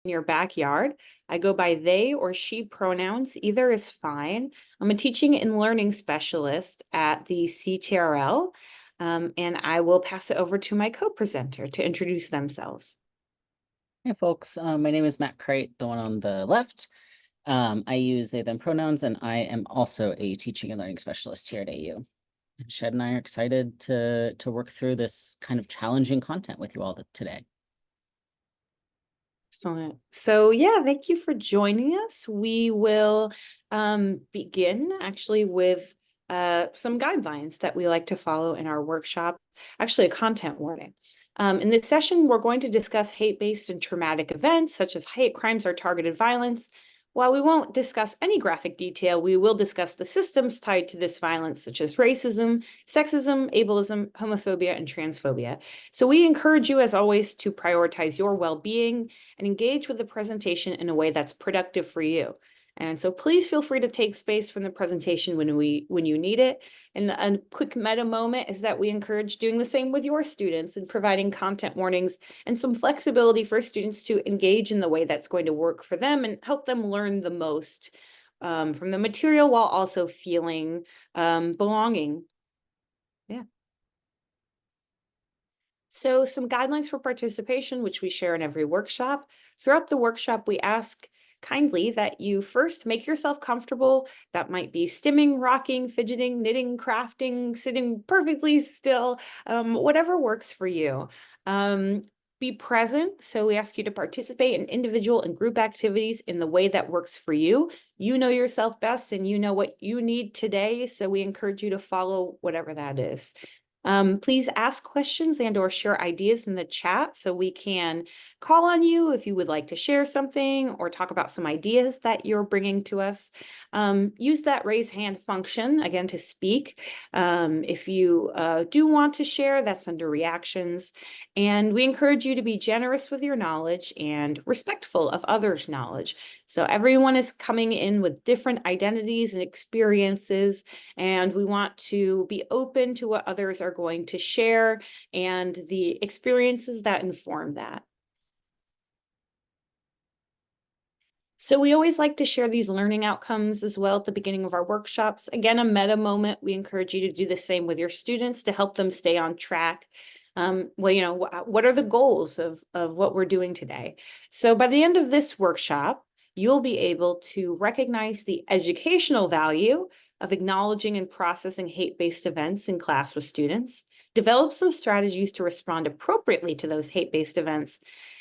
your backyard. I go by they or she pronouns. Either is fine. I'm a teaching and learning specialist at the CTRL, and I will pass it over to my co-presenter to introduce themselves. Hey folks, my name is Matt Crate, the one on the left. I use they them pronouns, and I am also a teaching and learning specialist here at AU. And Shed and I are excited to work through this kind of challenging content with you all today. Excellent. So yeah, thank you for joining us. We will begin actually with some guidelines that we like to follow in our workshop, actually a content warning. In this session, we're going to discuss hate-based and traumatic events such as hate crimes or targeted violence. While we won't discuss any graphic detail, we will discuss the systems tied to this violence, such as racism, sexism, ableism, homophobia, and transphobia. So we encourage you, as always, to prioritize your well-being and engage with the presentation in a way that's productive for you. And so please feel free to take space from the presentation when you need it. And a quick meta moment is that we encourage doing the same with your students and providing content warnings and some flexibility for students to engage in the way that's going to work for them and help them learn the most from the material while also feeling belonging. Yeah. So some guidelines for participation, which we share in every workshop. Throughout the workshop, we ask kindly that you first make yourself comfortable. That might be stimming, rocking, fidgeting, knitting, crafting, sitting perfectly still, whatever works for you. Be present. So we ask you to participate in individual and group activities in the way that works for you. You know yourself best and you know what you need today. So we encourage you to follow whatever that is. Please ask questions and or share ideas in the chat so we can call on you if you would like to share something or talk about some ideas that you're bringing to us. Use that raise hand function again to speak. If you do want to share, that's under reactions. And we encourage you to be generous with your knowledge and respectful of others' knowledge. So everyone is coming in with different identities and experiences, and we want to be open to what others are going to share and the experiences that inform that. So we always like to share these learning outcomes as well at the beginning of our workshops. Again, a meta moment. We encourage you to do the same with your students to help them stay on track. What are the goals of what we're doing today? So by the end of this workshop, you'll be able to recognize the educational value of acknowledging and processing hate-based events in class with students, develop some strategies to respond appropriately to those hate-based events,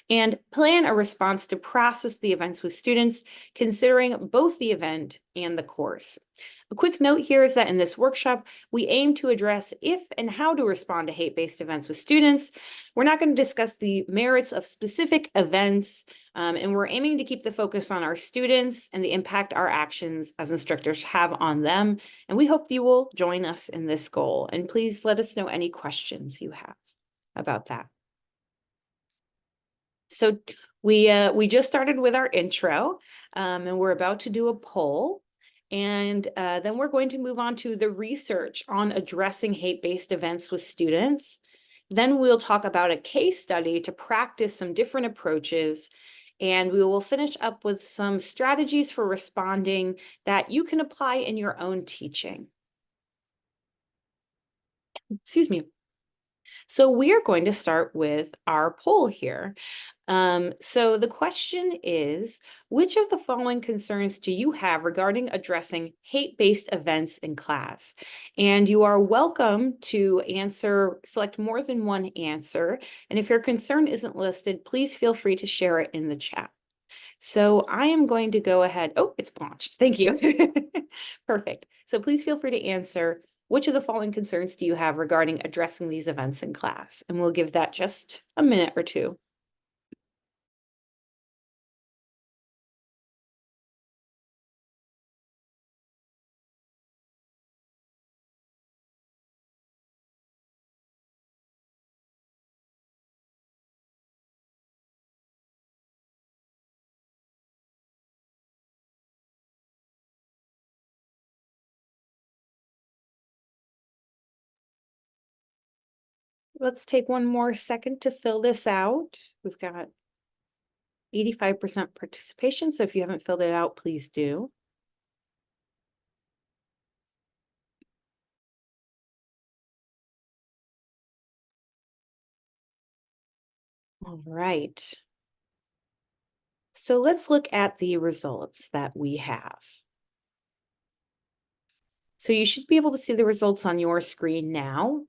and plan a response to process the events with students, considering both the event and the course. A quick note here is that in this workshop, we aim to address if and how to respond to hate-based events with students. We're not going to discuss the merits of specific events, and we're aiming to keep the focus on our students and the impact our actions as instructors have on them. And we hope you will join us in this goal. And please let us know any questions you have about that. So we just started with our intro, and we're about to do a poll. And then we're going to move on to the research on addressing hate-based events with students. Then we'll talk about a case study to practice some different approaches. And we will finish up with some strategies for responding that you can apply in your own teaching. Excuse me. So we are going to start with our poll here. So the question is, which of the following concerns do you have regarding addressing hate-based events in class? And you are welcome to select more than one answer. And if your concern isn't listed, please feel free to share it in the chat. So I am going to go ahead. Oh, it's launched. Thank you. Perfect. So please feel free to answer. Which of the following concerns do you have regarding addressing these events in class? And we'll give that just a minute or two. Let's take one more second to fill this out. We've got 85% participation. So if you haven't filled it out, please do. All right. So let's look at the results that we have. So you should be able to see the results on your screen now.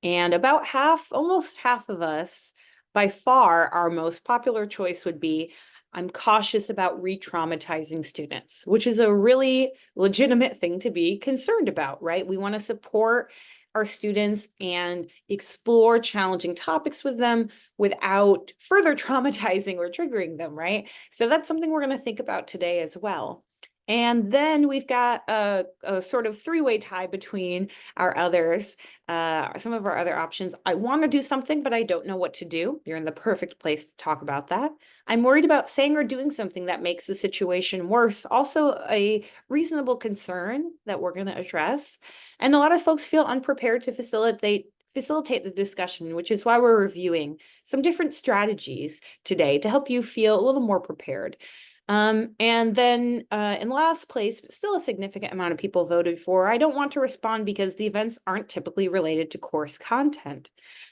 And about half, almost half of us, by far, our most popular choice would be, I'm cautious about re-traumatizing students, which is a really legitimate thing to be concerned about, right? We want to support our students and explore challenging topics with them without further traumatizing or triggering them, right? So that's something we're going to think about today as well. And then we've got a sort of three-way tie between our others, some of our other options. I want to do something, but I don't know what to do. You're in the perfect place to talk about that. I'm worried about saying or doing something that makes the situation worse. Also, a reasonable concern that we're going to address. And a lot of folks feel unprepared to facilitate the discussion, which is why we're reviewing some different strategies today to help you feel a little more prepared. And then in last place, but still a significant amount of people voted for, I don't want to respond because the events aren't typically related to course content.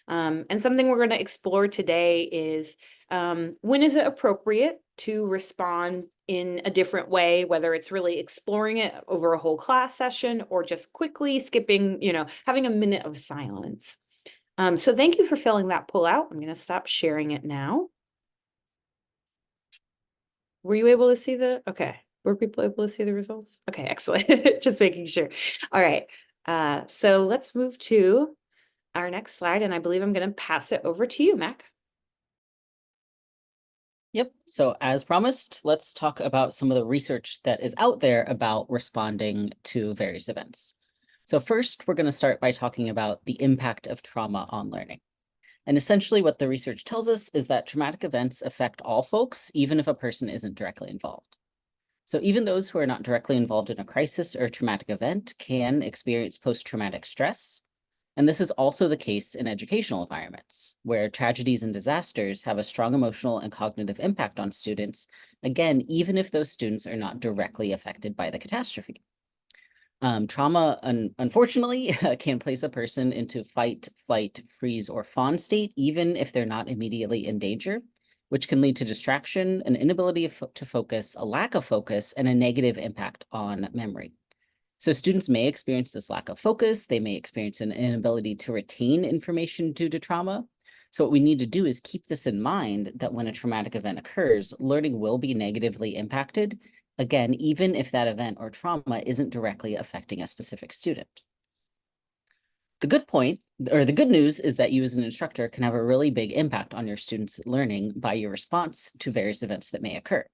And something we're going to explore today is when is it appropriate to respond in a different way, whether it's really exploring it over a whole class session or just quickly skipping, having a minute of silence. So thank you for filling that poll out. I'm going to stop sharing it now. Were you able to see okay. Were people able to see the results? Okay, excellent. Just making sure. All right. So let's move to our next slide, and I believe I'm going to pass it over to you, Mac. Yep. So as promised, let's talk about some of the research that is out there about responding to various events. So first, we're going to start by talking about the impact of trauma on learning. And essentially what the research tells us is that traumatic events affect all folks, even if a person isn't directly involved. So even those who are not directly involved in a crisis or a traumatic event can experience post-traumatic stress. And this is also the case in educational environments, where tragedies and disasters have a strong emotional and cognitive impact on students, again, even if those students are not directly affected by the catastrophe. Trauma, unfortunately, can place a person into fight, flight, freeze, or fawn state, even if they're not immediately in danger, which can lead to distraction, an inability to focus, a lack of focus, and a negative impact on memory. So students may experience this lack of focus. They may experience an inability to retain information due to trauma. So what we need to do is keep this in mind that when a traumatic event occurs, learning will be negatively impacted, again, even if that event or trauma isn't directly affecting a specific student. The good news is that you as an instructor can have a really big impact on your students' learning by your response to various events that may occur.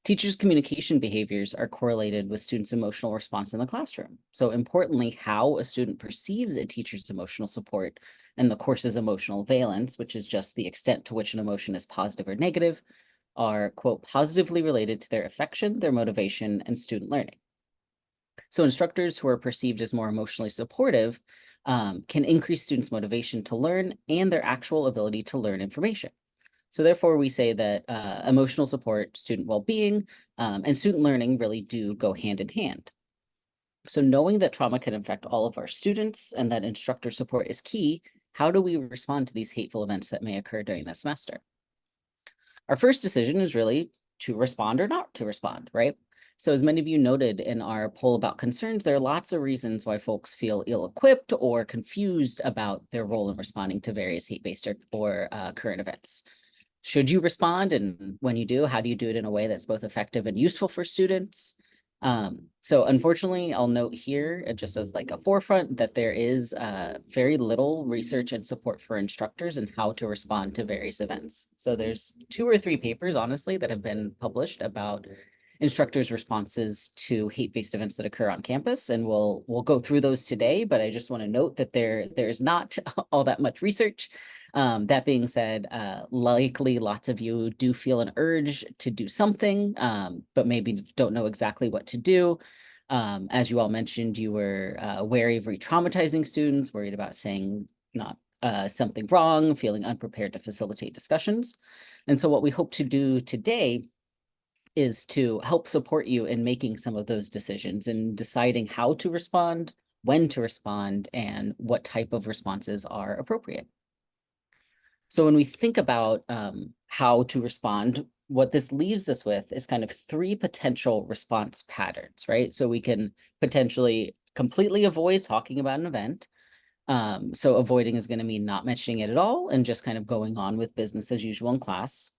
Teachers' communication behaviors are correlated with students' emotional response in the classroom. So importantly, how a student perceives a teacher's emotional support and the course's emotional valence, which is just the extent to which an emotion is positive or negative, are, quote, positively related to their affection, their motivation, and student learning. So instructors who are perceived as more emotionally supportive can increase students' motivation to learn and their actual ability to learn information. So therefore, we say that emotional support, student well-being, and student learning really do go hand in hand. So knowing that trauma can affect all of our students and that instructor support is key, how do we respond to these hateful events that may occur during the semester? Our first decision is really to respond or not to respond, right? So as many of you noted in our poll about concerns, there are lots of reasons why folks feel ill-equipped or confused about their role in responding to various hate-based or current events. Should you respond? And when you do, how do you do it in a way that's both effective and useful for students? So unfortunately, I'll note here, just as like a forefront, that there is very little research and support for instructors and how to respond to various events. So there's 2 or 3 papers, honestly, that have been published about instructors' responses to hate-based events that occur on campus, and we'll go through those today. But I just want to note that there's not all that much research. That being said, likely lots of you do feel an urge to do something, but maybe don't know exactly what to do. As you all mentioned, you were wary of re-traumatizing students, worried about saying not something wrong, feeling unprepared to facilitate discussions. And so what we hope to do today is to help support you in making some of those decisions and deciding how to respond, when to respond, and what type of responses are appropriate. So when we think about how to respond, what this leaves us with is kind of three potential response patterns, right? So we can potentially completely avoid talking about an event. So avoiding is going to mean not mentioning it at all and just kind of going on with business as usual in class.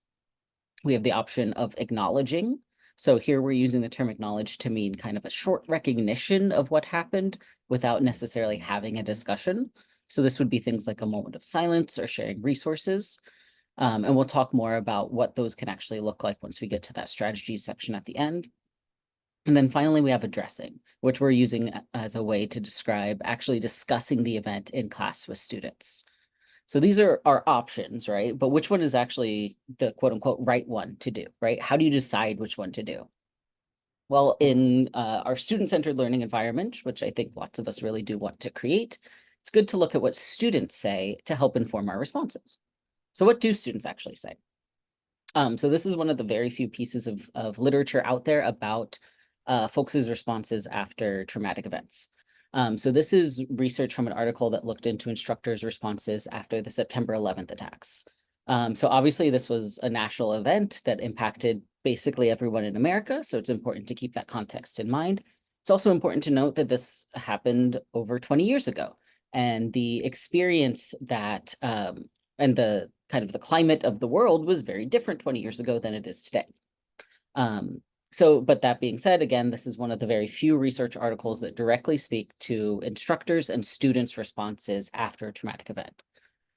We have the option of acknowledging. So here we're using the term acknowledge to mean kind of a short recognition of what happened without necessarily having a discussion. So this would be things like a moment of silence or sharing resources. And we'll talk more about what those can actually look like once we get to that strategies section at the end. And then finally, we have addressing, which we're using as a way to describe actually discussing the event in class with students. So these are our options, right? But which one is actually the quote unquote right one to do, right? How do you decide which one to do? Well, in our student-centered learning environment, which I think lots of us really do want to create, it's good to look at what students say to help inform our responses. So what do students actually say? So this is one of the very few pieces of literature out there about folks' responses after traumatic events. So this is research from an article that looked into instructors' responses after the September 11th attacks. So obviously this was a national event that impacted basically everyone in America. So it's important to keep that context in mind. It's also important to note that this happened over 20 years ago. And the experience that, and the kind of the climate of the world was very different 20 years ago than it is today. But that being said, again, this is one of the very few research articles that directly speak to instructors and students' responses after a traumatic event.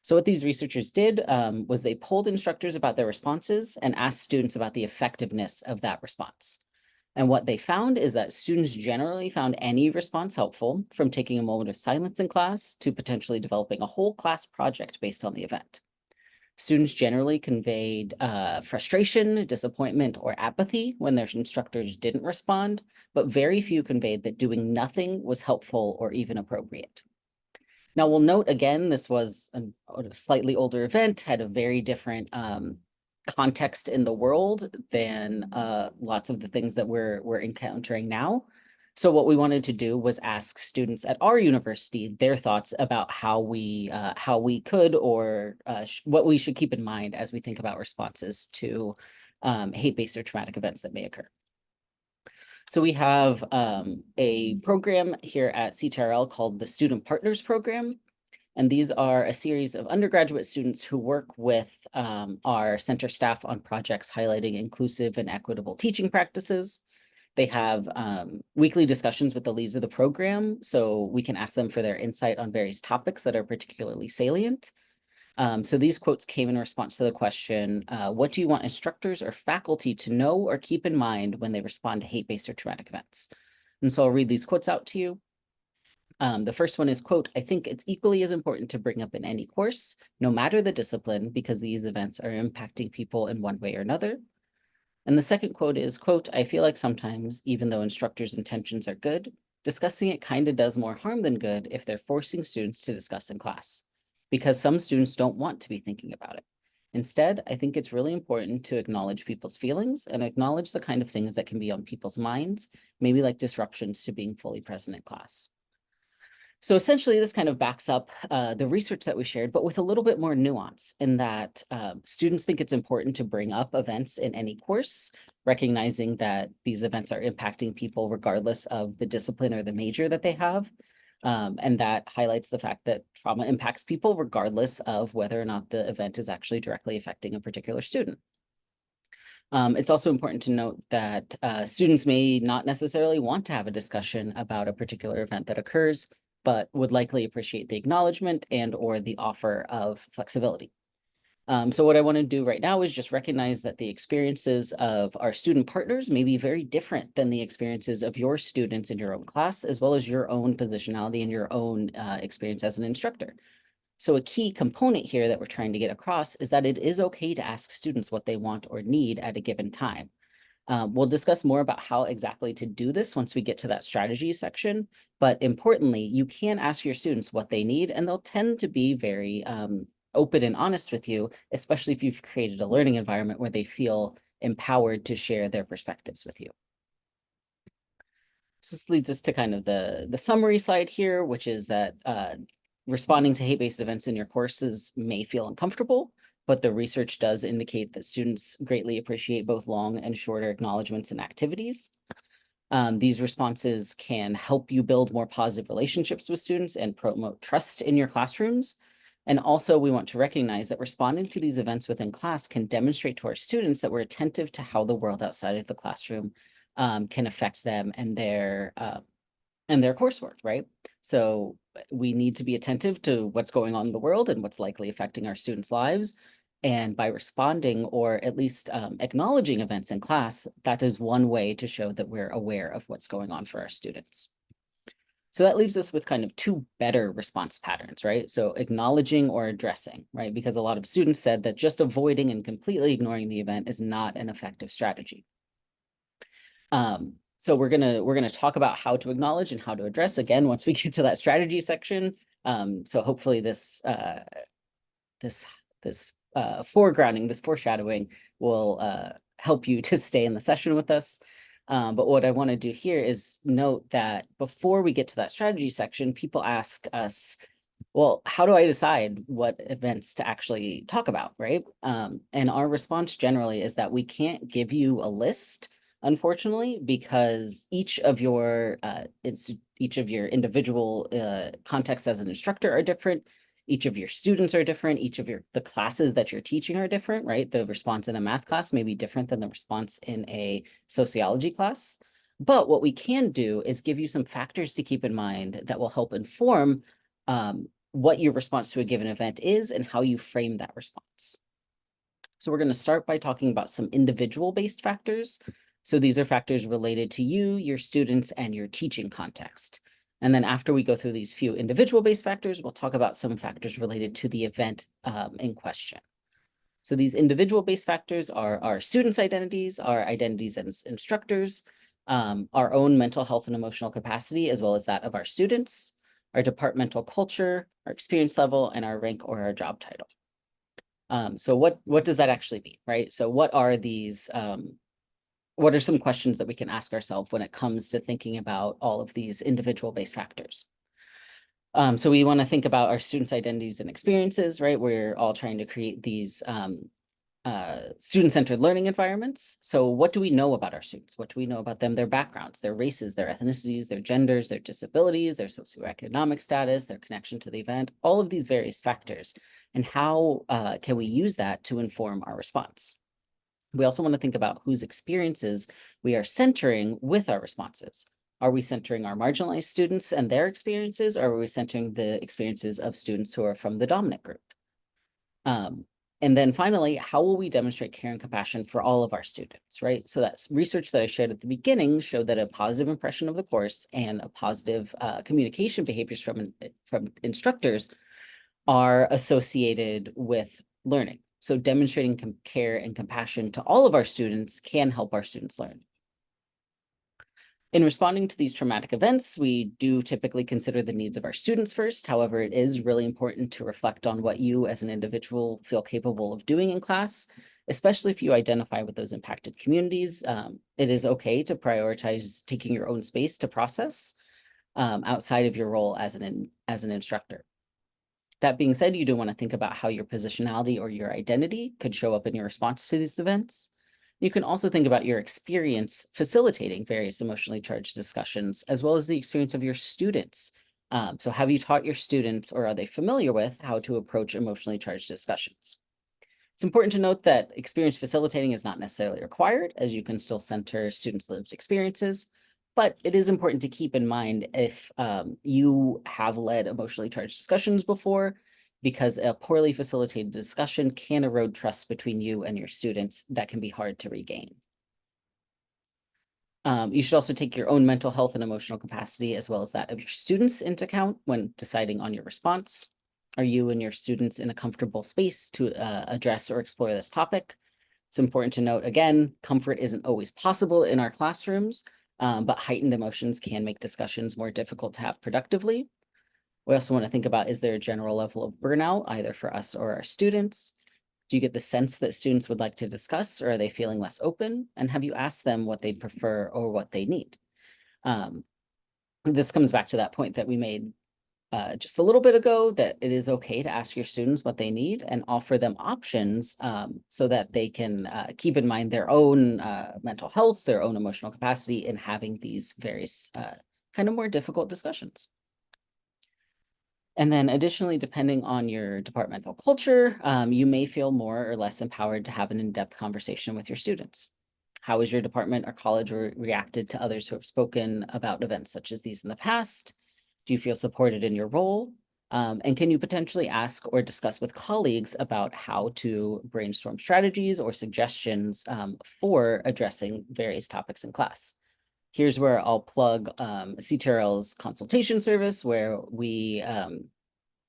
So what these researchers did was they polled instructors about their responses and asked students about the effectiveness of that response. And what they found is that students generally found any response helpful, from taking a moment of silence in class to potentially developing a whole class project based on the event. Students generally conveyed frustration, disappointment, or apathy when their instructors didn't respond, but very few conveyed that doing nothing was helpful or even appropriate. Now, we'll note again, this was a slightly older event, had a very different context in the world than lots of the things that we're encountering now. So what we wanted to do was ask students at our university their thoughts about how we could or what we should keep in mind as we think about responses to hate-based or traumatic events that may occur. So we have a program here at CTRL called the Student Partners Program. And these are a series of undergraduate students who work with our center staff on projects highlighting inclusive and equitable teaching practices. They have weekly discussions with the leads of the program, so we can ask them for their insight on various topics that are particularly salient. So these quotes came in response to the question, what do you want instructors or faculty to know or keep in mind when they respond to hate-based or traumatic events? And so I'll read these quotes out to you. The first one is, quote, I think it's equally as important to bring up in any course, no matter the discipline, because these events are impacting people in one way or another. And the second quote is, quote, I feel like sometimes, even though instructors' intentions are good, discussing it kind of does more harm than good if they're forcing students to discuss in class, because some students don't want to be thinking about it. Instead, I think it's really important to acknowledge people's feelings and acknowledge the kind of things that can be on people's minds, maybe like disruptions to being fully present in class. So essentially, this kind of backs up the research that we shared, but with a little bit more nuance in that students think it's important to bring up events in any course, recognizing that these events are impacting people regardless of the discipline or the major that they have. And that highlights the fact that trauma impacts people regardless of whether or not the event is actually directly affecting a particular student. It's also important to note that students may not necessarily want to have a discussion about a particular event that occurs, but would likely appreciate the acknowledgement and or the offer of flexibility. So what I want to do right now is just recognize that the experiences of our student partners may be very different than the experiences of your students in your own class, as well as your own positionality and your own experience as an instructor. So a key component here that we're trying to get across is that it is okay to ask students what they want or need at a given time. We'll discuss more about how exactly to do this once we get to that strategy section. But importantly, you can ask your students what they need, and they'll tend to be very open and honest with you, especially if you've created a learning environment where they feel empowered to share their perspectives with you. So this leads us to kind of the summary slide here, which is that responding to hate-based events in your courses may feel uncomfortable, but the research does indicate that students greatly appreciate both long and shorter acknowledgements and activities. These responses can help you build more positive relationships with students and promote trust in your classrooms. And also, we want to recognize that responding to these events within class can demonstrate to our students that we're attentive to how the world outside of the classroom can affect them and their coursework, right? So we need to be attentive to what's going on in the world and what's likely affecting our students' lives. And by responding or at least acknowledging events in class, that is one way to show that we're aware of what's going on for our students. So that leaves us with kind of two better response patterns, right? So acknowledging or addressing, right? Because a lot of students said that just avoiding and completely ignoring the event is not an effective strategy. So we're gonna talk about how to acknowledge and how to address again once we get to that strategy section. So hopefully this foregrounding, this foreshadowing will help you to stay in the session with us. But what I want to do here is note that before we get to that strategy section, people ask us, well, how do I decide what events to actually talk about, right? And our response generally is that we can't give you a list, unfortunately, because each of your individual contexts as an instructor are different. Each of your students are different. Each of the classes that you're teaching are different, right? The response in a math class may be different than the response in a sociology class. But what we can do is give you some factors to keep in mind that will help inform what your response to a given event is and how you frame that response. So we're going to start by talking about some individual-based factors. So these are factors related to you, your students, and your teaching context. And then after we go through these few individual-based factors, we'll talk about some factors related to the event in question. So these individual-based factors are our students' identities, our identities as instructors, our own mental health and emotional capacity, as well as that of our students, our departmental culture, our experience level, and our rank or our job title. So what does that actually mean, right? So what are these, what are some questions that we can ask ourselves when it comes to thinking about all of these individual-based factors? So we want to think about our students' identities and experiences, right? We're all trying to create these student-centered learning environments. So what do we know about our students? What do we know about them, their backgrounds, their races, their ethnicities, their genders, their disabilities, their socioeconomic status, their connection to the event, all of these various factors, and how can we use that to inform our response? We also want to think about whose experiences we are centering with our responses. Are we centering our marginalized students and their experiences, or are we centering the experiences of students who are from the dominant group? And then finally, how will we demonstrate care and compassion for all of our students, right? So that's research that I shared at the beginning showed that a positive impression of the course and a positive communication behaviors from instructors are associated with learning. So demonstrating care and compassion to all of our students can help our students learn. In responding to these traumatic events, we do typically consider the needs of our students first. However, it is really important to reflect on what you as an individual feel capable of doing in class, especially if you identify with those impacted communities. It is okay to prioritize taking your own space to process outside of your role as an instructor. That being said, you do want to think about how your positionality or your identity could show up in your response to these events. You can also think about your experience facilitating various emotionally charged discussions, as well as the experience of your students. So have you taught your students, or are they familiar with how to approach emotionally charged discussions? It's important to note that experience facilitating is not necessarily required, as you can still center students' lived experiences. But it is important to keep in mind if you have led emotionally charged discussions before, because a poorly facilitated discussion can erode trust between you and your students that can be hard to regain. You should also take your own mental health and emotional capacity, as well as that of your students, into account when deciding on your response. Are you and your students in a comfortable space to address or explore this topic? It's important to note, again, comfort isn't always possible in our classrooms, but heightened emotions can make discussions more difficult to have productively. We also want to think about, is there a general level of burnout, either for us or our students? Do you get the sense that students would like to discuss, or are they feeling less open? And have you asked them what they'd prefer or what they need? This comes back to that point that we made just a little bit ago, that it is okay to ask your students what they need and offer them options so that they can keep in mind their own mental health, their own emotional capacity in having these various kind of more difficult discussions. And then additionally, depending on your departmental culture, you may feel more or less empowered to have an in-depth conversation with your students. How has your department or college reacted to others who have spoken about events such as these in the past? Do you feel supported in your role? And can you potentially ask or discuss with colleagues about how to brainstorm strategies or suggestions for addressing various topics in class? Here's where I'll plug CTRL's consultation service, where we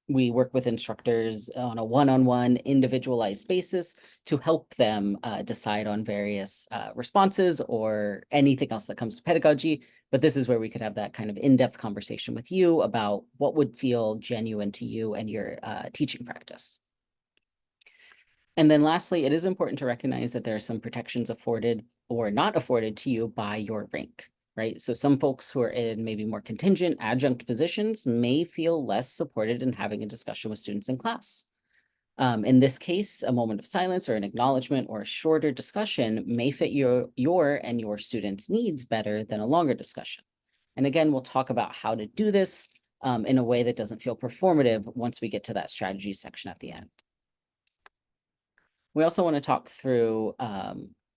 work with instructors on a one-on-one individualized basis to help them decide on various responses or anything else that comes to pedagogy. But this is where we could have that kind of in-depth conversation with you about what would feel genuine to you and your teaching practice. And then lastly, it is important to recognize that there are some protections afforded or not afforded to you by your rank, right? So some folks who are in maybe more contingent adjunct positions may feel less supported in having a discussion with students in class. In this case, a moment of silence or an acknowledgement or a shorter discussion may fit your and your students' needs better than a longer discussion. And again, we'll talk about how to do this in a way that doesn't feel performative once we get to that strategy section at the end. We also want to talk through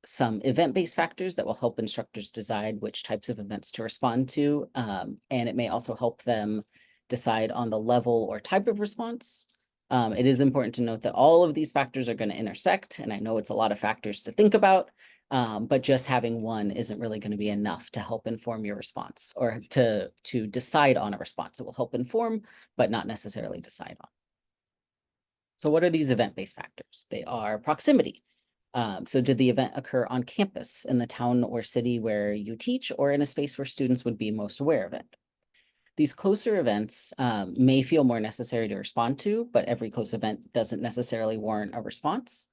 some event-based factors that will help instructors decide which types of events to respond to. And it may also help them decide on the level or type of response. It is important to note that all of these factors are going to intersect, and I know it's a lot of factors to think about, but just having one isn't really going to be enough to help inform your response or to decide on a response. It will help inform, but not necessarily decide on. So what are these event-based factors? They are proximity. So did the event occur on campus in the town or city where you teach, or in a space where students would be most aware of it? These closer events may feel more necessary to respond to, but every close event doesn't necessarily warrant a response.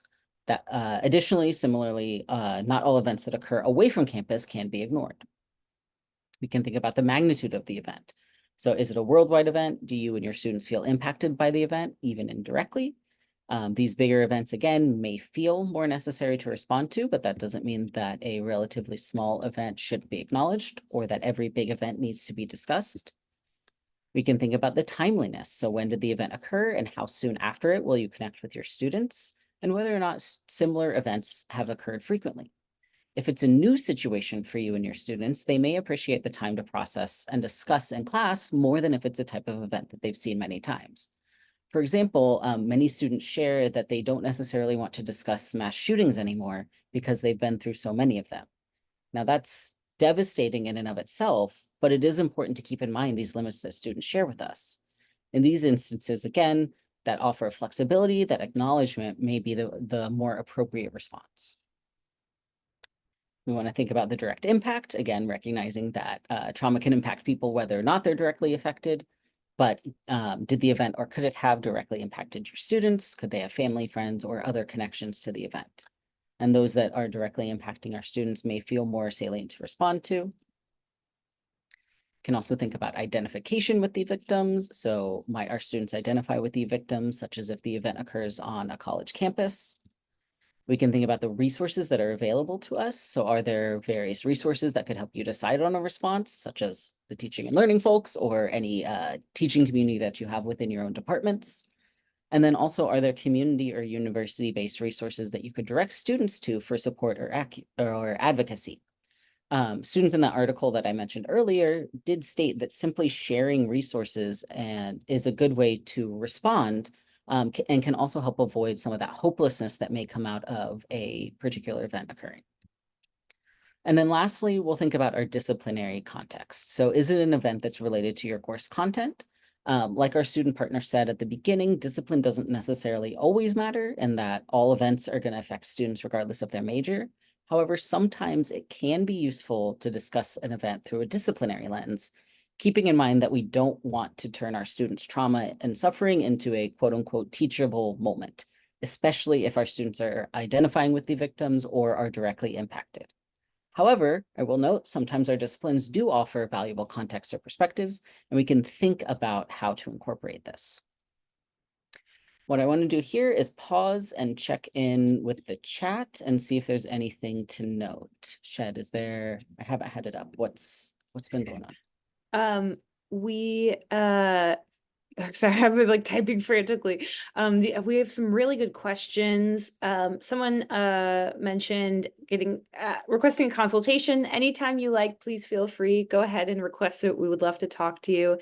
Additionally, similarly, not all events that occur away from campus can be ignored. We can think about the magnitude of the event. So is it a worldwide event? Do you and your students feel impacted by the event, even indirectly? These bigger events, again, may feel more necessary to respond to, but that doesn't mean that a relatively small event shouldn't be acknowledged or that every big event needs to be discussed. We can think about the timeliness. So when did the event occur and how soon after it will you connect with your students, and whether or not similar events have occurred frequently. If it's a new situation for you and your students, they may appreciate the time to process and discuss in class more than if it's a type of event that they've seen many times. For example, many students share that they don't necessarily want to discuss mass shootings anymore because they've been through so many of them. Now, that's devastating in and of itself, but it is important to keep in mind these limits that students share with us. In these instances, again, that offer of flexibility, that acknowledgement may be the more appropriate response. We want to think about the direct impact, again, recognizing that trauma can impact people whether or not they're directly affected, but did the event or could it have directly impacted your students? Could they have family, friends, or other connections to the event? And those that are directly impacting our students may feel more salient to respond to. Can also think about identification with the victims. So might our students identify with the victims, such as if the event occurs on a college campus? We can think about the resources that are available to us. So are there various resources that could help you decide on a response, such as the teaching and learning folks or any teaching community that you have within your own departments? And then also, are there community or university-based resources that you could direct students to for support or advocacy? Students in that article that I mentioned earlier did state that simply sharing resources is a good way to respond and can also help avoid some of that hopelessness that may come out of a particular event occurring. And then lastly, we'll think about our disciplinary context. So is it an event that's related to your course content? Like our student partner said at the beginning, discipline doesn't necessarily always matter, and that all events are going to affect students regardless of their major. However, sometimes it can be useful to discuss an event through a disciplinary lens, keeping in mind that we don't want to turn our students' trauma and suffering into a quote unquote teachable moment, especially if our students are identifying with the victims or are directly impacted. However, I will note sometimes our disciplines do offer valuable context or perspectives, and we can think about how to incorporate this. What I want to do here is pause and check in with the chat and see if there's anything to note. Shed, is there, I haven't had it up. What's been going on? We sorry, I've been like typing frantically. We have some really good questions. Someone mentioned getting requesting a consultation. Anytime you like, please feel free. Go ahead and request it. We would love to talk to you.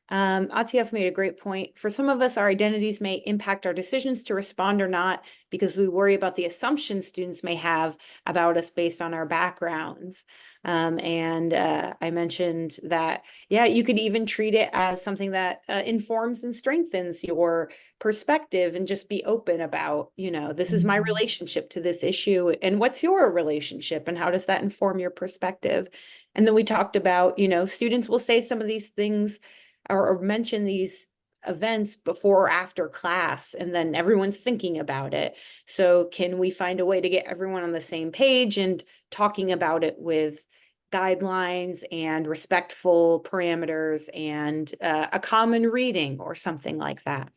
Atief made a great point. For some of us, our identities may impact our decisions to respond or not because we worry about the assumptions students may have about us based on our backgrounds. I mentioned that, yeah, you could even treat it as something that informs and strengthens your perspective and just be open about, this is my relationship to this issue and what's your relationship and how does that inform your perspective? And then we talked about, students will say some of these things or mention these events before or after class, and then everyone's thinking about it. So can we find a way to get everyone on the same page and talking about it with guidelines and respectful parameters and a common reading or something like that?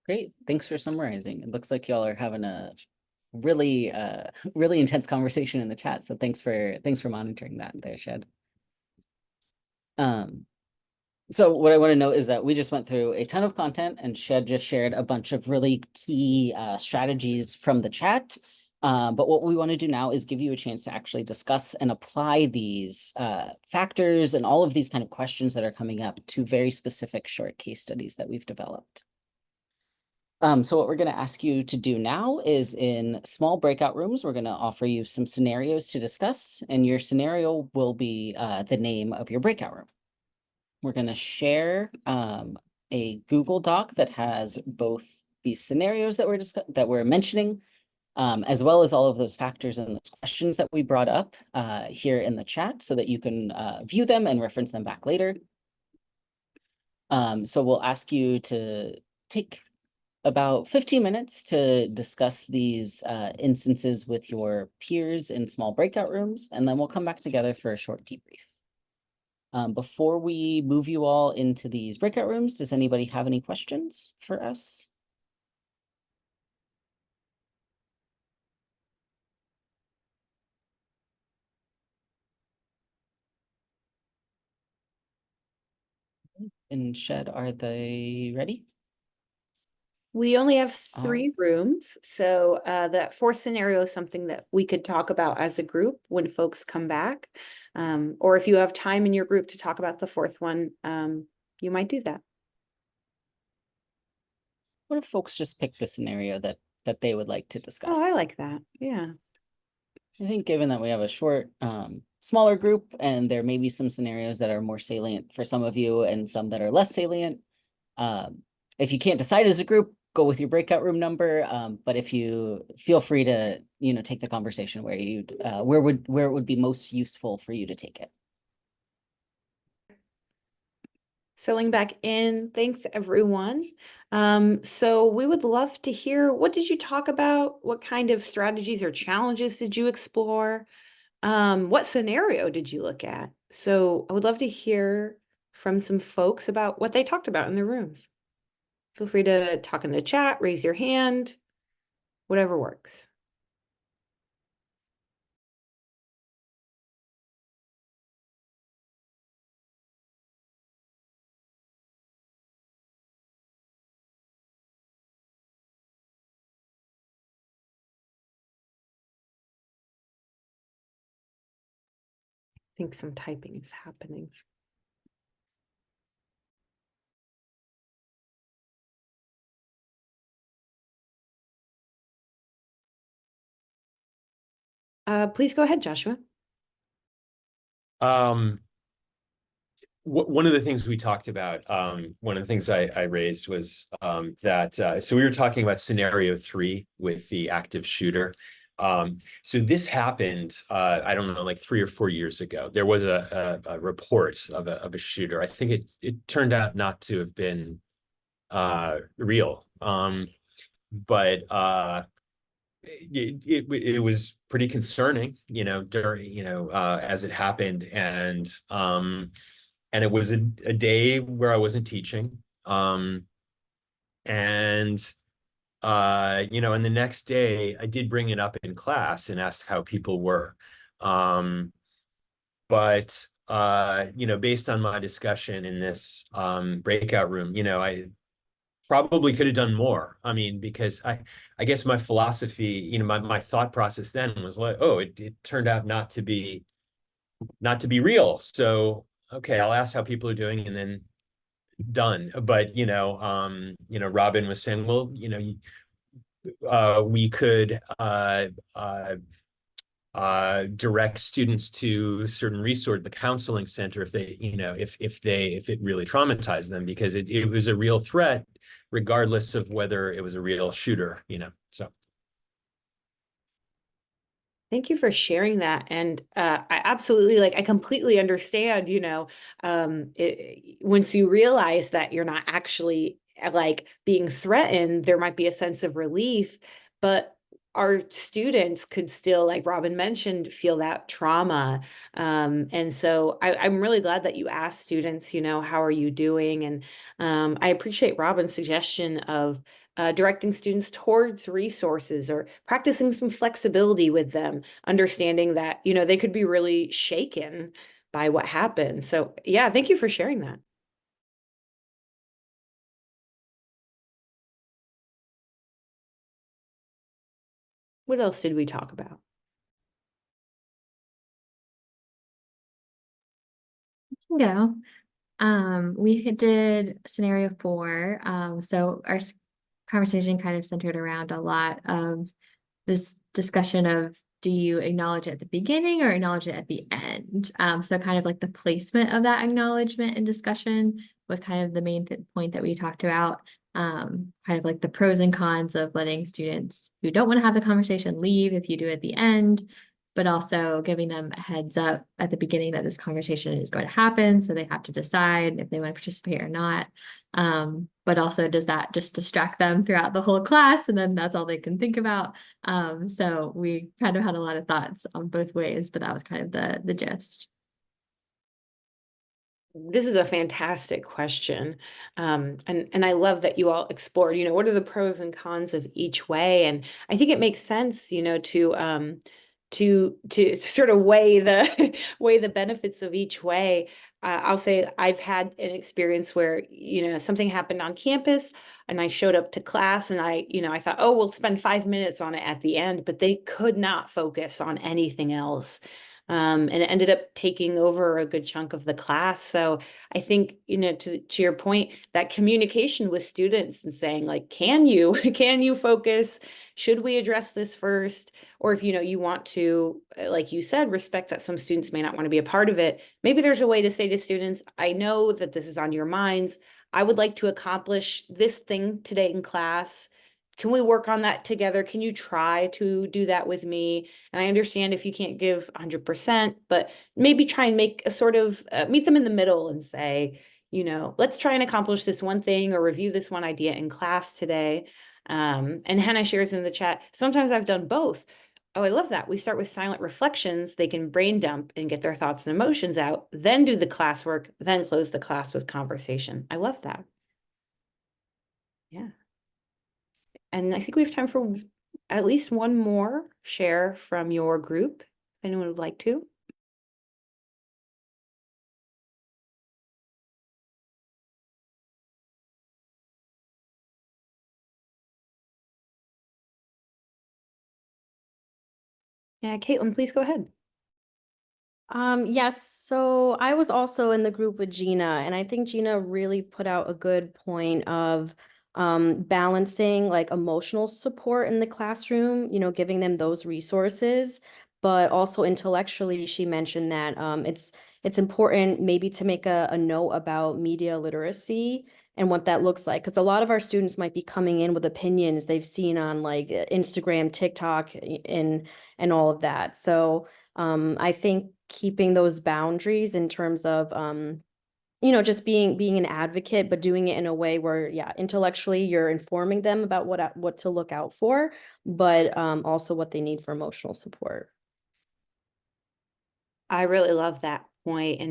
Great, thanks for summarizing. It looks like y'all are having a really, really intense conversation in the chat. So thanks for monitoring that there, Shed. So what I want to note is that we just went through a ton of content and Shed just shared a bunch of really key strategies from the chat. But what we want to do now is give you a chance to actually discuss and apply these factors and all of these kind of questions that are coming up to very specific short case studies that we've developed. So what we're going to ask you to do now is in small breakout rooms, we're going to offer you some scenarios to discuss, and your scenario will be the name of your breakout room. We're going to share a Google Doc that has both these scenarios that we're mentioning, as well as all of those factors and those questions that we brought up here in the chat so that you can view them and reference them back later. So we'll ask you to take about 15 minutes to discuss these instances with your peers in small breakout rooms, and then we'll come back together for a short debrief. Before we move you all into these breakout rooms, does anybody have any questions for us? And Shed, are they ready? We only have 3 rooms, so that fourth scenario is something that we could talk about as a group when folks come back. Or if you have time in your group to talk about the fourth one, you might do that. What if folks just pick the scenario that they would like to discuss? Oh, I like that. Yeah. I think given that we have a short, smaller group and there may be some scenarios that are more salient for some of you and some that are less salient. If you can't decide as a group, go with your breakout room number. But if you feel free to, take the conversation where you, where it would be most useful for you to take it. Settling back in. Thanks, everyone. So we would love to hear, what did you talk about? What kind of strategies or challenges did you explore? What scenario did you look at? So I would love to hear from some folks about what they talked about in their rooms. Feel free to talk in the chat, raise your hand, whatever works. I think some typing is happening. Please go ahead, Joshua. one of the things we talked about, one of the things I raised was that so we were talking about scenario 3 with the active shooter. So this happened, I don't know, like 3 or 4 years ago. There was a report of a shooter. I think it turned out not to have been real, but it was pretty concerning, during, as it happened, and it was a day where I wasn't teaching. And and the next day I did bring it up in class and asked how people were. But based on my discussion in this breakout room, I probably could have done more. I mean, because I guess my philosophy, my thought process then was like, oh, it turned out not to be real. So okay, I'll ask how people are doing and then done. But Robin was saying, well, we could direct students to certain resource, the counseling center, if they, if it really traumatized them, because it was a real threat, regardless of whether it was a real shooter, so. Thank you for sharing that. And I absolutely, I completely understand, once you realize that you're not actually being threatened, there might be a sense of relief, but our students could still, like Robin mentioned, feel that trauma. And so I'm really glad that you asked students, how are you doing? And I appreciate Robin's suggestion of directing students towards resources or practicing some flexibility with them, understanding that, they could be really shaken by what happened. So yeah, thank you for sharing that. What else did we talk about? Go. We did scenario 4. So our conversation kind of centered around a lot of this discussion of, do you acknowledge it at the beginning or acknowledge it at the end? So kind of like the placement of that acknowledgement and discussion was kind of the main point that we talked about. Kind of like the pros and cons of letting students who don't want to have the conversation leave if you do it at the end, but also giving them a heads up at the beginning that this conversation is going to happen, so they have to decide if they want to participate or not. But also, does that just distract them throughout the whole class, and then that's all they can think about? So we kind of had a lot of thoughts on both ways, but that was kind of the gist. This is a fantastic question. And I love that you all explored, what are the pros and cons of each way? And I think it makes sense, to sort of weigh the weigh the benefits of each way. I'll say I've had an experience where, something happened on campus and I showed up to class and I thought, oh, we'll spend 5 minutes on it at the end, but they could not focus on anything else. And it ended up taking over a good chunk of the class. So I think, to your point, that communication with students and saying, like, can you can you focus? Should we address this first? Or if you want to, like you said, respect that some students may not want to be a part of it, maybe there's a way to say to students, I know that this is on your minds. I would like to accomplish this thing today in class. Can we work on that together? Can you try to do that with me? And I understand if you can't give 100%, but maybe try and make a sort of meet them in the middle and say, let's try and accomplish this one thing or review this one idea in class today. And Hannah shares in the chat, sometimes I've done both. Oh, I love that. We start with silent reflections. They can brain dump and get their thoughts and emotions out, then do the classwork, then close the class with conversation. I love that. Yeah. And I think we have time for at least one more share from your group, if anyone would like to. Yeah, Caitlin, please go ahead. Yes, so I was also in the group with Gina, and I think Gina really put out a good point of balancing like emotional support in the classroom, giving them those resources, but also intellectually, she mentioned that it's important maybe to make a note about media literacy and what that looks like. Because a lot of our students might be coming in with opinions they've seen on like Instagram, TikTok, and all of that. So I think keeping those boundaries in terms of just being an advocate, but doing it in a way where, yeah, intellectually you're informing them about what to look out for, but also what they need for emotional support. I really love that point.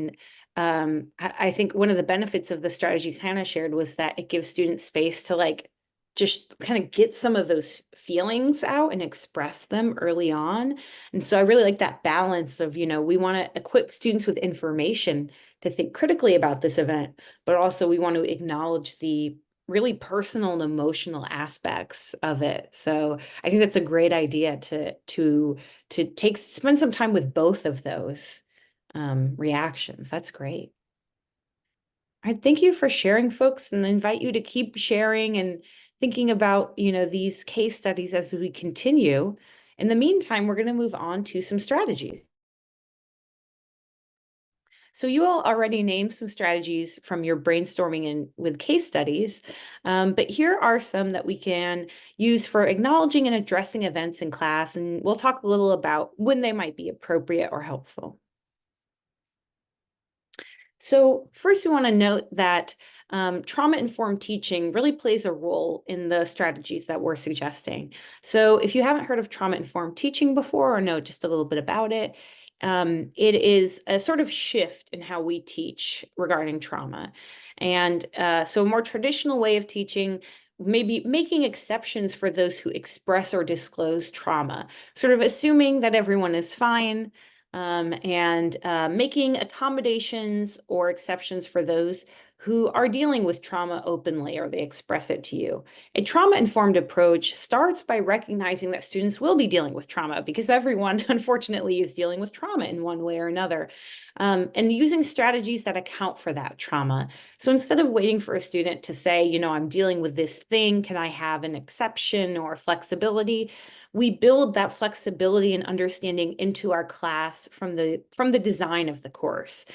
And I think one of the benefits of the strategies Hannah shared was that it gives students space to like just kind of get some of those feelings out and express them early on. And so I really like that balance of, we want to equip students with information to think critically about this event, but also we want to acknowledge the really personal and emotional aspects of it. So I think that's a great idea to spend some time with both of those reactions. That's great. All right, thank you for sharing, folks, and I invite you to keep sharing and thinking about, these case studies as we continue. In the meantime, we're going to move on to some strategies. So you all already named some strategies from your brainstorming and with case studies, but here are some that we can use for acknowledging and addressing events in class, and we'll talk a little about when they might be appropriate or helpful. So first, we want to note that trauma-informed teaching really plays a role in the strategies that we're suggesting. So if you haven't heard of trauma-informed teaching before or know just a little bit about it, it is a sort of shift in how we teach regarding trauma. And so a more traditional way of teaching, maybe making exceptions for those who express or disclose trauma, sort of assuming that everyone is fine, and making accommodations or exceptions for those who are dealing with trauma openly or they express it to you. A trauma-informed approach starts by recognizing that students will be dealing with trauma because everyone, unfortunately, is dealing with trauma in one way or another, and using strategies that account for that trauma. So instead of waiting for a student to say, I'm dealing with this thing, can I have an exception or flexibility? We build that flexibility and understanding into our class from the design of the course.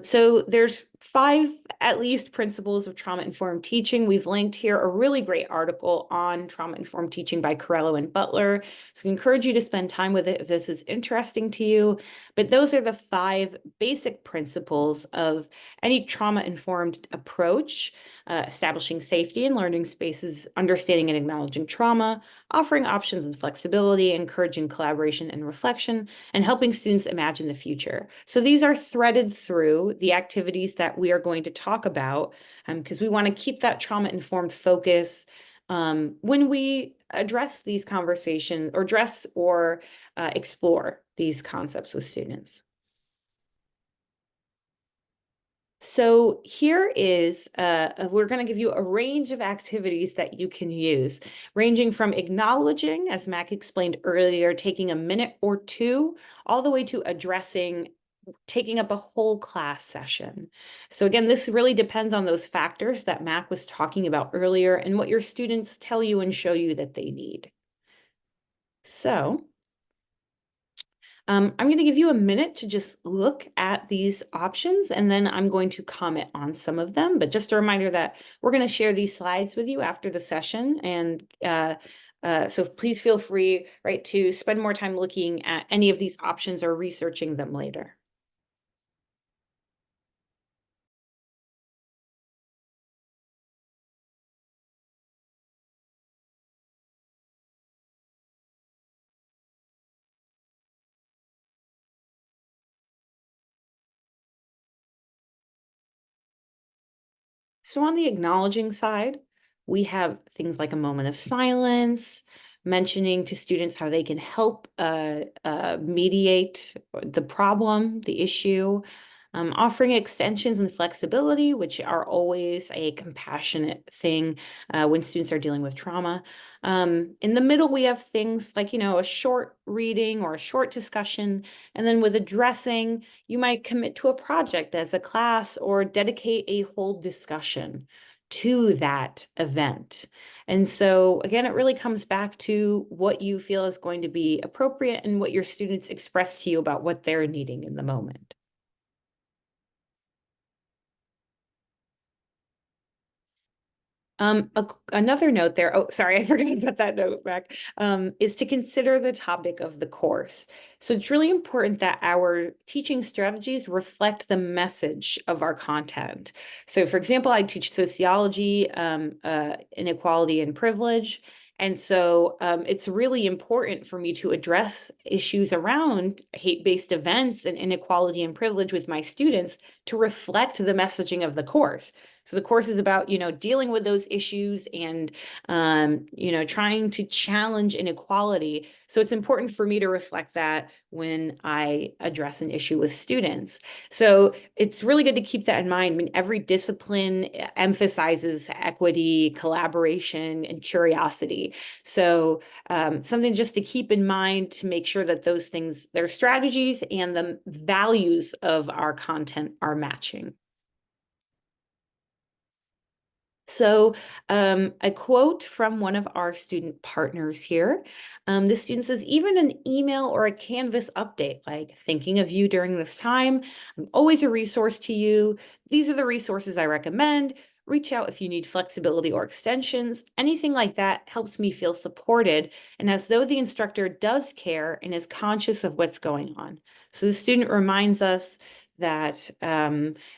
So there's 5 at least principles of trauma-informed teaching. We've linked here a really great article on trauma-informed teaching by Corello and Butler. So I encourage you to spend time with it if this is interesting to you. But those are the 5 basic principles of any trauma-informed approach: establishing safety and learning spaces, understanding and acknowledging trauma, offering options and flexibility, encouraging collaboration and reflection, and helping students imagine the future. So these are threaded through the activities that we are going to talk about, because we want to keep that trauma-informed focus when we address these conversations or explore these concepts with students. So here is, we're going to give you a range of activities that you can use, ranging from acknowledging, as Mac explained earlier, taking a minute or 2, all the way to addressing, taking up a whole class session. So again, this really depends on those factors that Mac was talking about earlier and what your students tell you and show you that they need. So I'm going to give you a minute to just look at these options, and then I'm going to comment on some of them. But just a reminder that we're going to share these slides with you after the session. And so please feel free, to spend more time looking at any of these options or researching them later. So on the acknowledging side, we have things like a moment of silence, mentioning to students how they can help mediate the problem, the issue, offering extensions and flexibility, which are always a compassionate thing when students are dealing with trauma. In the middle, we have things like, a short reading or a short discussion. And then with addressing, you might commit to a project as a class or dedicate a whole discussion to that event. And so again, it really comes back to what you feel is going to be appropriate and what your students express to you about what they're needing in the moment. Another note there, oh, sorry, I forgot about that note back, is to consider the topic of the course. So it's really important that our teaching strategies reflect the message of our content. So for example, I teach sociology, inequality and privilege. And so it's really important for me to address issues around hate-based events and inequality and privilege with my students to reflect the messaging of the course. So the course is about, dealing with those issues and, trying to challenge inequality. So it's important for me to reflect that when I address an issue with students. So it's really good to keep that in mind. I mean, every discipline emphasizes equity, collaboration, and curiosity. So something just to keep in mind to make sure that those things, their strategies and the values of our content are matching. So a quote from one of our student partners here. The student says, even an email or a Canvas update, like thinking of you during this time. I'm always a resource to you. These are the resources I recommend. Reach out if you need flexibility or extensions. Anything like that helps me feel supported and as though the instructor does care and is conscious of what's going on. So the student reminds us that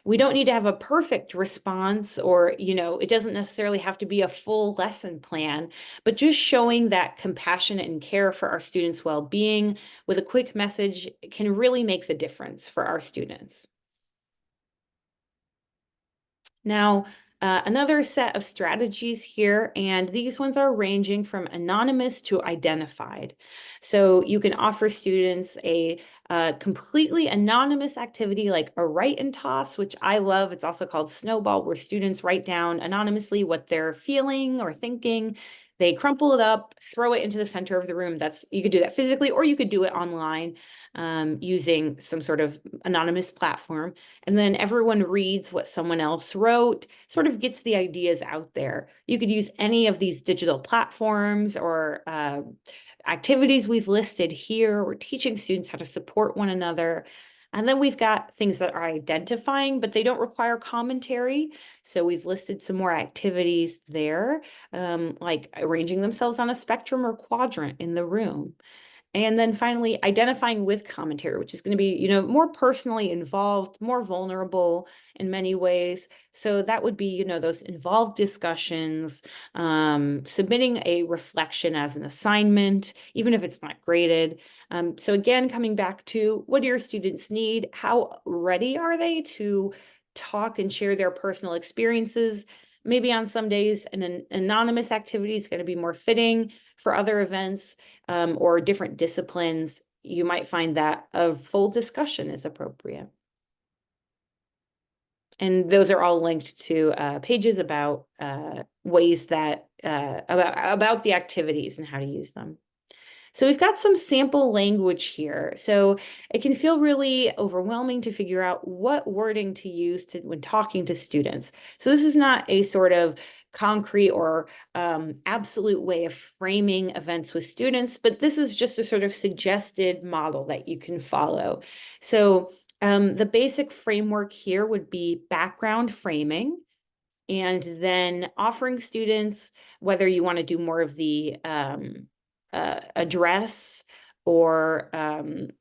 we don't need to have a perfect response or, it doesn't necessarily have to be a full lesson plan, but just showing that compassion and care for our students' well-being with a quick message can really make the difference for our students. Now, another set of strategies here, and these ones are ranging from anonymous to identified. So you can offer students a completely anonymous activity like a write and toss, which I love. It's also called Snowball, where students write down anonymously what they're feeling or thinking. They crumple it up, throw it into the center of the room. You could do that physically, or you could do it online using some sort of anonymous platform. And then everyone reads what someone else wrote, sort of gets the ideas out there. You could use any of these digital platforms or activities we've listed here. We're teaching students how to support one another. And then we've got things that are identifying, but they don't require commentary. So we've listed some more activities there, like arranging themselves on a spectrum or quadrant in the room. And then finally, identifying with commentary, which is going to be, more personally involved, more vulnerable in many ways. So that would be, those involved discussions, submitting a reflection as an assignment, even if it's not graded. So again, coming back to what do your students need? How ready are they to talk and share their personal experiences? Maybe on some days, an anonymous activity is going to be more fitting. For other events or different disciplines, you might find that a full discussion is appropriate. And those are all linked to pages about ways that about the activities and how to use them. So we've got some sample language here. So it can feel really overwhelming to figure out what wording to use when talking to students. So this is not a sort of concrete or absolute way of framing events with students, but this is just a sort of suggested model that you can follow. So the basic framework here would be background framing, and then offering students, whether you want to do more of the address or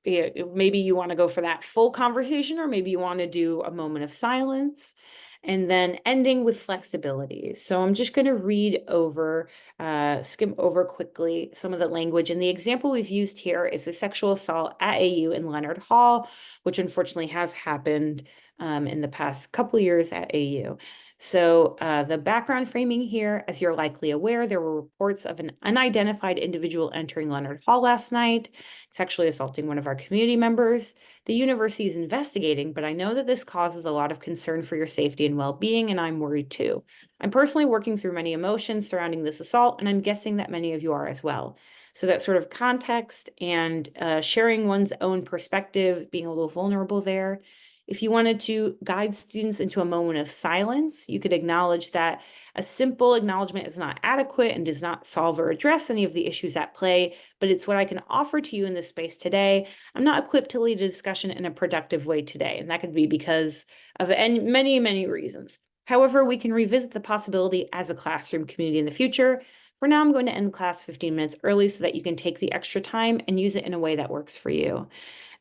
maybe you want to go for that full conversation, or maybe you want to do a moment of silence, and then ending with flexibility. So I'm just going to skim over quickly some of the language. And the example we've used here is a sexual assault at AU in Leonard Hall, which unfortunately has happened in the past couple years at AU. So the background framing here, as you're likely aware, there were reports of an unidentified individual entering Leonard Hall last night, sexually assaulting one of our community members. The university is investigating, but I know that this causes a lot of concern for your safety and well-being, and I'm worried too. I'm personally working through many emotions surrounding this assault, and I'm guessing that many of you are as well. So that sort of context and sharing one's own perspective, being a little vulnerable there. If you wanted to guide students into a moment of silence, you could acknowledge that a simple acknowledgement is not adequate and does not solve or address any of the issues at play, but it's what I can offer to you in this space today. I'm not equipped to lead a discussion in a productive way today, and that could be because of many, many reasons. However, we can revisit the possibility as a classroom community in the future. For now, I'm going to end class 15 minutes early so that you can take the extra time and use it in a way that works for you.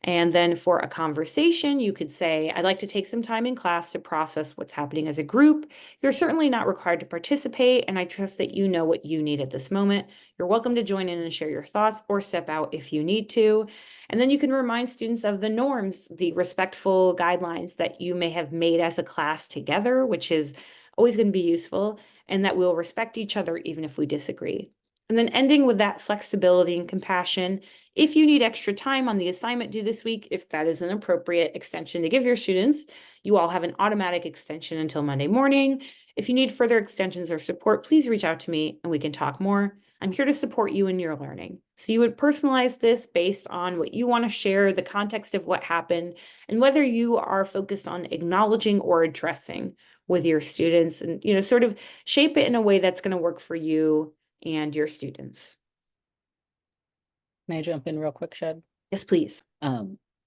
And then for a conversation, you could say, I'd like to take some time in class to process what's happening as a group. You're certainly not required to participate, and I trust that you know what you need at this moment. You're welcome to join in and share your thoughts or step out if you need to. And then you can remind students of the norms, the respectful guidelines that you may have made as a class together, which is always going to be useful, and that we'll respect each other even if we disagree. And then ending with that flexibility and compassion. If you need extra time on the assignment due this week, if that is an appropriate extension to give your students, you all have an automatic extension until Monday morning. If you need further extensions or support, please reach out to me and we can talk more. I'm here to support you in your learning. So you would personalize this based on what you want to share, the context of what happened, and whether you are focused on acknowledging or addressing with your students, and sort of shape it in a way that's going to work for you and your students. Can I jump in real quick, Shed? Yes, please.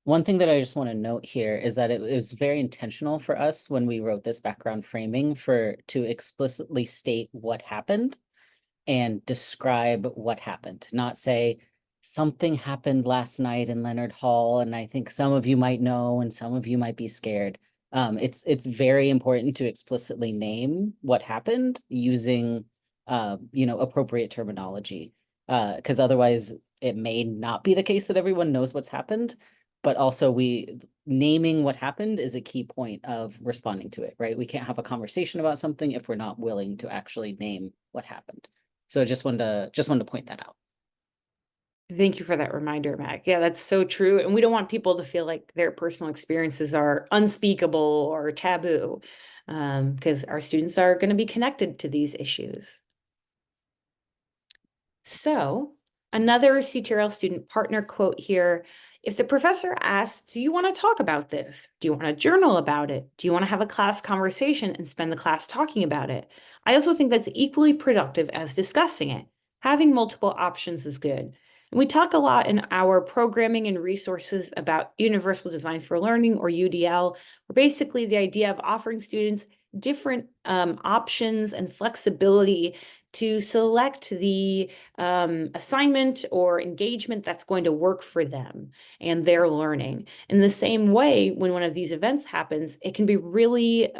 One thing that I just want to note here is that it was very intentional for us when we wrote this background framing to explicitly state what happened and describe what happened, not say something happened last night in Leonard Hall, and I think some of you might know and some of you might be scared. It's very important to explicitly name what happened using appropriate terminology, because otherwise it may not be the case that everyone knows what's happened, but also naming what happened is a key point of responding to it, right? We can't have a conversation about something if we're not willing to actually name what happened. So just wanted to point that out. Thank you for that reminder, Mac. Yeah, that's so true. And we don't want people to feel like their personal experiences are unspeakable or taboo, because our students are going to be connected to these issues. So another CTRL student partner quote here. If the professor asks, do you want to talk about this? Do you want to journal about it? Do you want to have a class conversation and spend the class talking about it? I also think that's equally productive as discussing it. Having multiple options is good. And we talk a lot in our programming and resources about Universal Design for Learning, or UDL, or basically the idea of offering students different options and flexibility to select the assignment or engagement that's going to work for them and their learning. In the same way, when one of these events happens, it can be really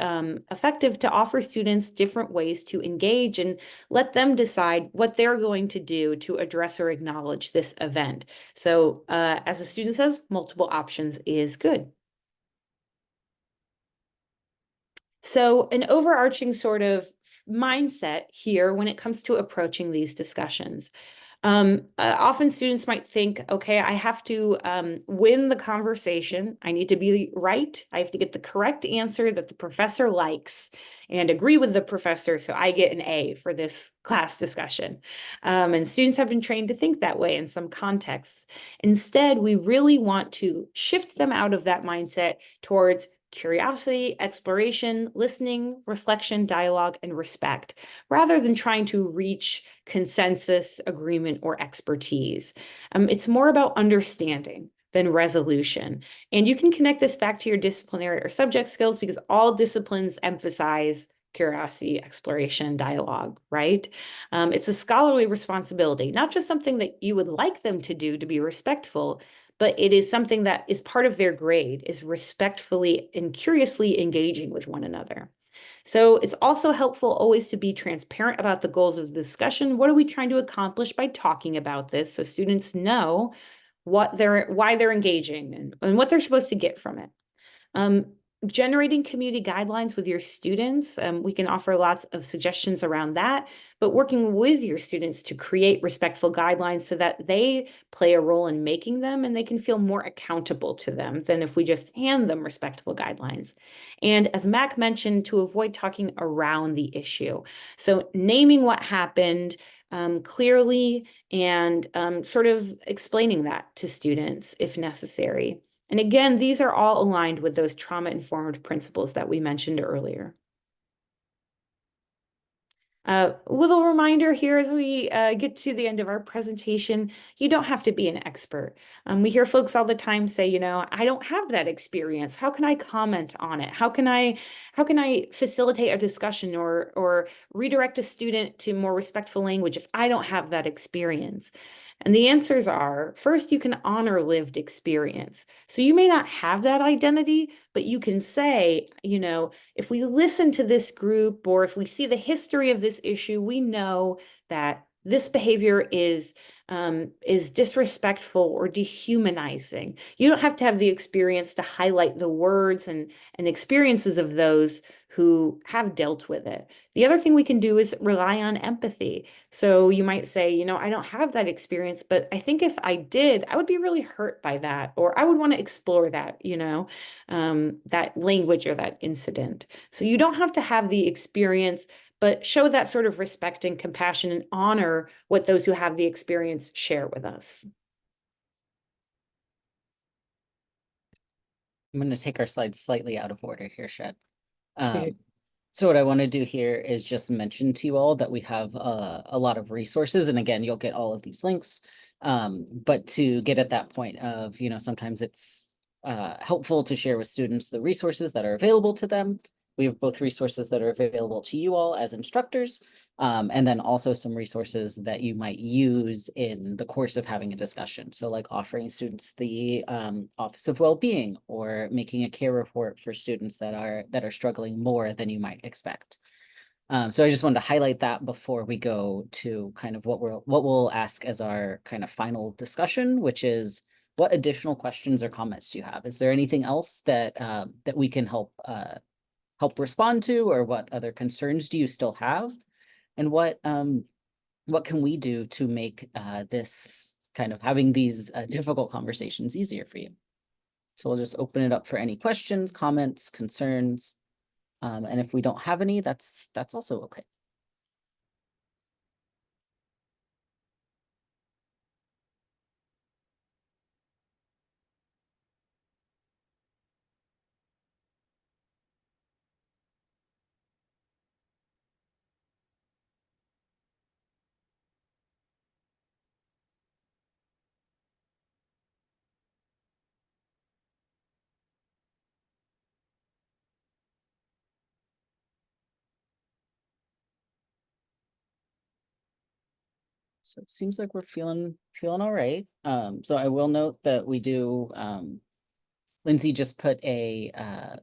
effective to offer students different ways to engage and let them decide what they're going to do to address or acknowledge this event. So as the student says, multiple options is good. So an overarching sort of mindset here when it comes to approaching these discussions. Often students might think, okay, I have to win the conversation. I need to be right. I have to get the correct answer that the professor likes and agree with the professor so I get an A for this class discussion. And students have been trained to think that way in some contexts. Instead, we really want to shift them out of that mindset towards curiosity, exploration, listening, reflection, dialogue, and respect, rather than trying to reach consensus, agreement, or expertise. It's more about understanding than resolution. And you can connect this back to your disciplinary or subject skills because all disciplines emphasize curiosity, exploration, dialogue, right? It's a scholarly responsibility, not just something that you would like them to do to be respectful, but it is something that is part of their grade, is respectfully and curiously engaging with one another. So it's also helpful always to be transparent about the goals of the discussion. What are we trying to accomplish by talking about this? So students know why they're engaging and what they're supposed to get from it. Generating community guidelines with your students, we can offer lots of suggestions around that, but working with your students to create respectful guidelines so that they play a role in making them and they can feel more accountable to them than if we just hand them respectful guidelines. And as Mac mentioned, to avoid talking around the issue. So naming what happened clearly and sort of explaining that to students if necessary. And again, these are all aligned with those trauma-informed principles that we mentioned earlier. Little reminder here as we get to the end of our presentation, you don't have to be an expert. We hear folks all the time say, you know, I don't have that experience. How can I comment on it? How can I facilitate a discussion or redirect a student to more respectful language if I don't have that experience? And the answers are, first, you can honor lived experience. So you may not have that identity, but you can say, you know, if we listen to this group or if we see the history of this issue, we know that this behavior is disrespectful or dehumanizing. You don't have to have the experience to highlight the words and experiences of those who have dealt with it. The other thing we can do is rely on empathy. So you might say, you know, I don't have that experience, but I think if I did, I would be really hurt by that, or I would want to explore that, you know, that language or that incident. So you don't have to have the experience, but show that sort of respect and compassion and honor what those who have the experience share with us. I'm going to take our slides slightly out of order here, Shed. Okay. So what I want to do here is just mention to you all that we have a lot of resources. And again, you'll get all of these links. But to get at that point of, you know, sometimes it's helpful to share with students the resources that are available to them. We have both resources that are available to you all as instructors, and then also some resources that you might use in the course of having a discussion. So like offering students the Office of Wellbeing or making a care report for students that are struggling more than you might expect. So I just wanted to highlight that before we go to kind of what we'll ask as our kind of final discussion, which is what additional questions or comments do you have? Is there anything else that that we can help respond to, or what other concerns do you still have? And what can we do to make this kind of having these difficult conversations easier for you? So we'll just open it up for any questions, comments, concerns. And if we don't have any, that's also okay. So it seems like we're feeling all right. So I will note that we do, Lindsay just put a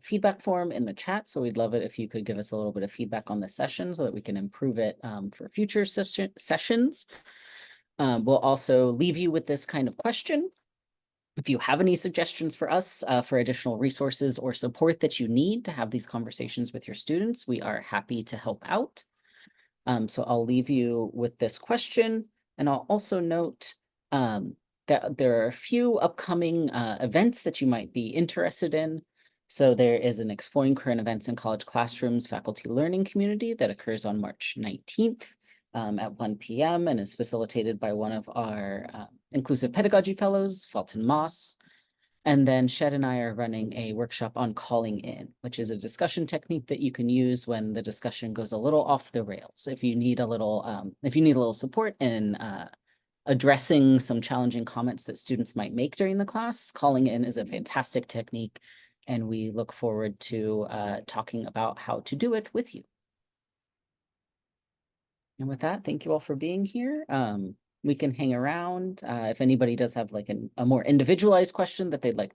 feedback form in the chat. So we'd love it if you could give us a little bit of feedback on this session so that we can improve it for future sessions. We'll also leave you with this kind of question. If you have any suggestions for us for additional resources or support that you need to have these conversations with your students, we are happy to help out. So I'll leave you with this question, and I'll also note that there are a few upcoming events that you might be interested in. So there is an Exploring Current Events in College Classrooms Faculty Learning Community that occurs on March 19th at 1 p.m. and is facilitated by one of our Inclusive Pedagogy Fellows, Felton Moss. And then Shed and I are running a workshop on calling in, which is a discussion technique that you can use when the discussion goes a little off the rails. If you need a little support in addressing some challenging comments that students might make during the class, calling in is a fantastic technique. And we look forward to talking about how to do it with you. And with that, thank you all for being here. We can hang around if anybody does have like a more individualized question that they'd like